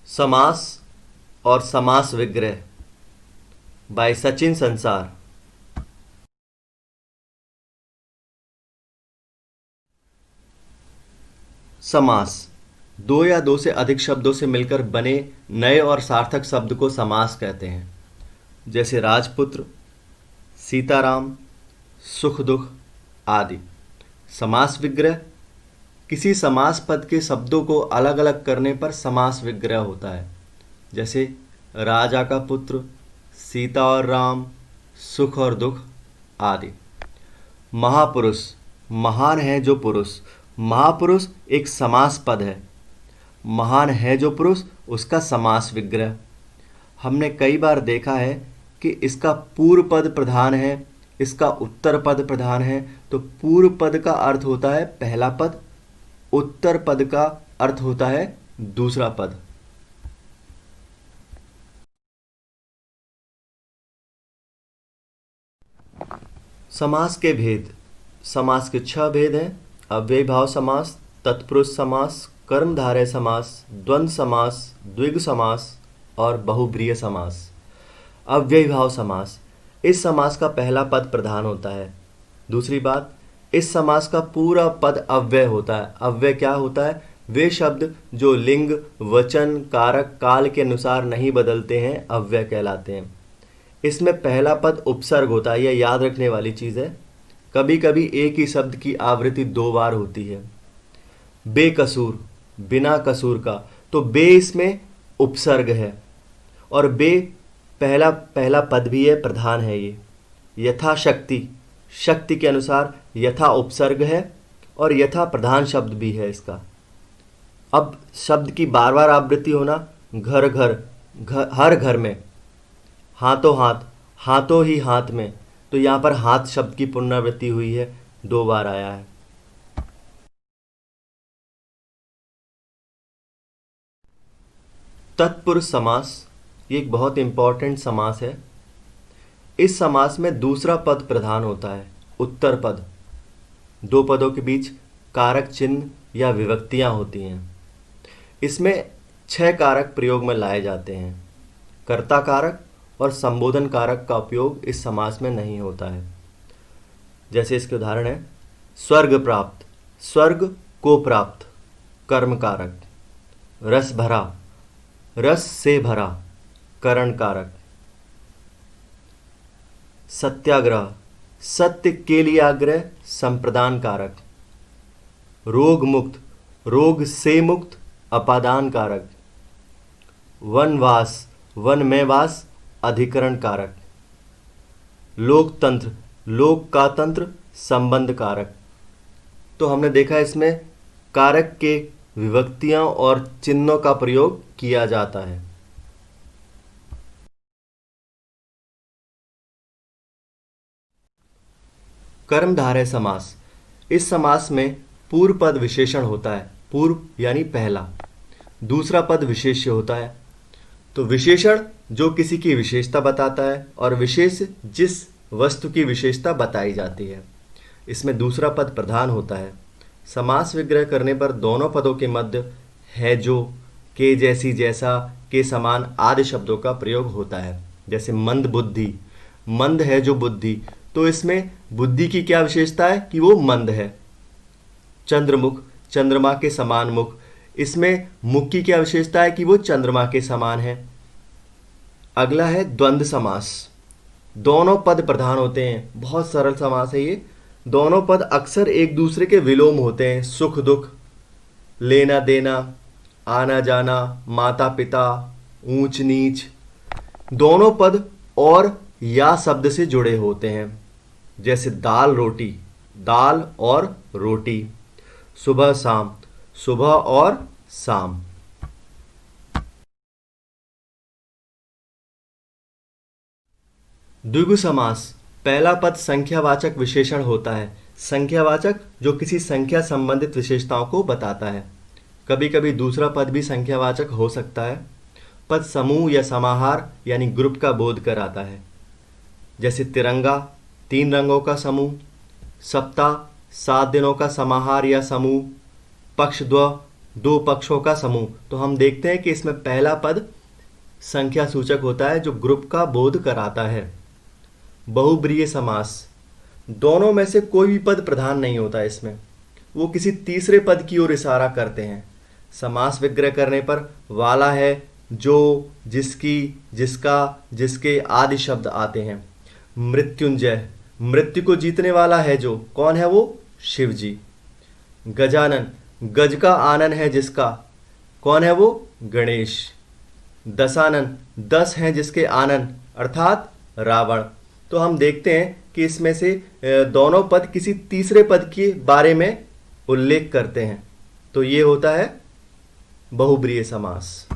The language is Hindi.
समास और समास विग्रह बाय सचिन संसार। समास दो या दो से अधिक शब्दों से मिलकर बने नए और सार्थक शब्द को समास कहते हैं। जैसे राजपुत्र, सीताराम, सुख दुख आदि। समास विग्रह किसी समास पद के शब्दों को अलग अलग करने पर समास विग्रह होता है। जैसे राजा का पुत्र, सीता और राम, सुख और दुख आदि। महापुरुष महान है जो पुरुष। महापुरुष एक समास पद है। महान है जो पुरुष उसका समास विग्रह। हमने कई बार देखा है कि इसका पूर्व पद प्रधान है, इसका उत्तर पद प्रधान है। तो पूर्व पद का अर्थ होता है पहला पद, उत्तर पद का अर्थ होता है दूसरा पद। समास के भेद। समास के 6 भेद हैं। अव्ययी भाव समास, तत्पुरुष समास, कर्मधारय समास, द्वंद्व समास, द्विगु समास और बहुब्रीहि समास। अव्ययी भाव समास, इस समास का पहला पद प्रधान होता है। दूसरी बात, इस समास का पूरा पद अव्यय होता है। अव्यय क्या होता है? वे शब्द जो लिंग, वचन, कारक, काल के अनुसार नहीं बदलते हैं अव्यय कहलाते हैं। इसमें पहला पद उपसर्ग होता है, यह याद रखने वाली चीज़ है। कभी कभी एक ही शब्द की आवृत्ति 2 बार होती है। बेकसूर, बिना कसूर का, तो बे इसमें उपसर्ग है और बे पहला पहला पद भी है, प्रधान है ये। यथाशक्ति, शक्ति के अनुसार यथा उपसर्ग है और यथा प्रधान शब्द भी है इसका। अब शब्द की बार बार आवृत्ति होना, घर घर, हर घर में, हाथों हाथ, हाथों ही हाथ में, तो यहाँ पर हाथ शब्द की पुनरावृत्ति हुई है, 2 बार आया है। तत्पुरुष समास, ये एक बहुत इंपॉर्टेंट समास है। इस समास में दूसरा पद प्रधान होता है, उत्तर पद। 2 पदों के बीच कारक चिन्ह या विभक्तियां होती हैं। इसमें 6 कारक प्रयोग में लाए जाते हैं। कर्ता कारक और संबोधन कारक का उपयोग इस समास में नहीं होता है। जैसे इसके उदाहरण है, स्वर्ग प्राप्त, स्वर्ग को प्राप्त, कर्म कारक। रस भरा, रस से भरा, करण कारक। सत्याग्रह, सत्य के लिए आग्रह, संप्रदान कारक। रोग मुक्त, रोग से मुक्त, अपादान कारक। वनवास, वन में वास, अधिकरण कारक। लोकतंत्र, लोक का तंत्र, संबंध कारक। तो हमने देखा इसमें कारक के विभक्तियां और चिन्हों का प्रयोग किया जाता है। कर्मधारय समास, इस समास में पूर्व पद विशेषण होता है। पूर्व यानी पहला, दूसरा पद विशेष्य होता है। तो विशेषण जो किसी की विशेषता बताता है और विशेष जिस वस्तु की विशेषता बताई जाती है। इसमें दूसरा पद प्रधान होता है। समास विग्रह करने पर दोनों पदों के मध्य है जो, के जैसी, जैसा, के समान आदि शब्दों का प्रयोग होता है। जैसे मंद बुद्धि, मंद है जो बुद्धि, तो इसमें बुद्धि की क्या विशेषता है कि वो मंद है। चंद्रमुख, चंद्रमा के समान मुख, इसमें मुख की क्या विशेषता है कि वो चंद्रमा के समान है। अगला है द्वंद्व समास, दोनों पद प्रधान होते हैं। बहुत सरल समास है ये। दोनों पद अक्सर एक दूसरे के विलोम होते हैं। सुख दुख, लेना देना, आना जाना, माता पिता, ऊंच नीच, दोनों पद और या शब्द से जुड़े होते हैं। जैसे दाल रोटी, दाल और रोटी। सुबह शाम, सुबह और शाम। द्विगु समास, पहला पद संख्यावाचक विशेषण होता है। संख्यावाचक जो किसी संख्या संबंधित विशेषताओं को बताता है। कभी कभी दूसरा पद भी संख्यावाचक हो सकता है। पद समूह या समाहार यानी ग्रुप का बोध कराता है। जैसे तिरंगा, 3 रंगों का समूह। सप्ताह, 7 दिनों का समाहार या समूह। पक्षद्वय, दो पक्षों का समूह। तो हम देखते हैं कि इसमें पहला पद संख्या सूचक होता है जो ग्रुप का बोध कराता है। बहुब्रीहि समास, दोनों में से कोई भी पद प्रधान नहीं होता इसमें, वो किसी तीसरे पद की ओर इशारा करते हैं। समास विग्रह करने पर वाला है, जो, जिसकी, जिसका, जिसके आदि शब्द आते हैं। मृत्युंजय, मृत्यु को जीतने वाला है जो, कौन है वो? शिव जी। गजानन, गज का आनन है जिसका, कौन है वो? गणेश। दशानन, 10 हैं जिसके आनन अर्थात रावण। तो हम देखते हैं कि इसमें से दोनों पद किसी तीसरे पद के बारे में उल्लेख करते हैं। तो ये होता है बहुब्रीहि समास।